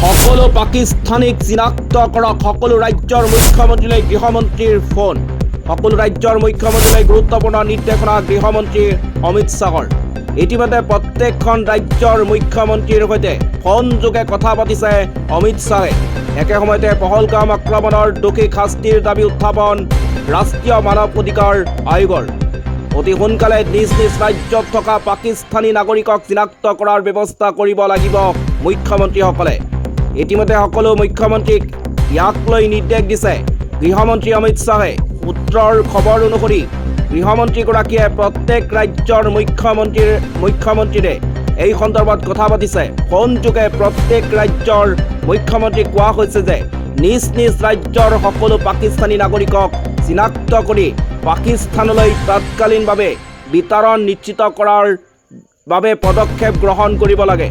সকলো পাকিস্তানীক চিনাক্ত কৰক। সকলো ৰাজ্যৰ মুখ্যমন্ত্ৰীলৈ গৃহমন্ত্ৰীৰ ফোন। সকলো ৰাজ্যৰ মুখ্যমন্ত্ৰীলৈ গুৰুত্বপূৰ্ণ নিৰ্দেশনা গৃহমন্ত্ৰী অমিত শ্বাহৰ। ইতিমধ্যে প্ৰত্যেকখন ৰাজ্যৰ মুখ্যমন্ত্ৰীৰ সৈতে ফোনযোগে কথা পাতিছে অমিত শ্বাহে। একে সময়তে পহলগাম আক্ৰমণৰ দোষীক শাস্তিৰ দাবী উত্থাপন ৰাষ্ট্ৰীয় মানৱ অধিকাৰ আয়োগৰ। অতি সোনকালে নিজ নিজ ৰাজ্যত থকা পাকিস্তানী নাগৰিকক চিনাক্ত কৰাৰ ব্যৱস্থা কৰিব লাগিব মুখ্যমন্ত্ৰীসকলে। ইতিমধ্যে সকলো মুখ্যমন্ত্ৰীক ইয়াক লৈ নিৰ্দেশ দিছে গৃহমন্ত্ৰী অমিত শ্বাহে। সূত্ৰৰ খবৰ অনুসৰি গৃহমন্ত্ৰীগৰাকীয়ে প্ৰত্যেক ৰাজ্যৰ মুখ্যমন্ত্ৰীৰে এই সন্দৰ্ভত কথা পাতিছে। ফোনযোগে প্ৰত্যেক ৰাজ্যৰ মুখ্যমন্ত্ৰীক কোৱা হৈছে যে নিজ নিজ ৰাজ্যৰ সকলো পাকিস্তানী নাগৰিকক চিনাক্ত কৰি পাকিস্তানলৈ তৎকালীনভাৱে বিতৰণ নিশ্চিত কৰাৰ বাবে পদক্ষেপ গ্ৰহণ কৰিব লাগে।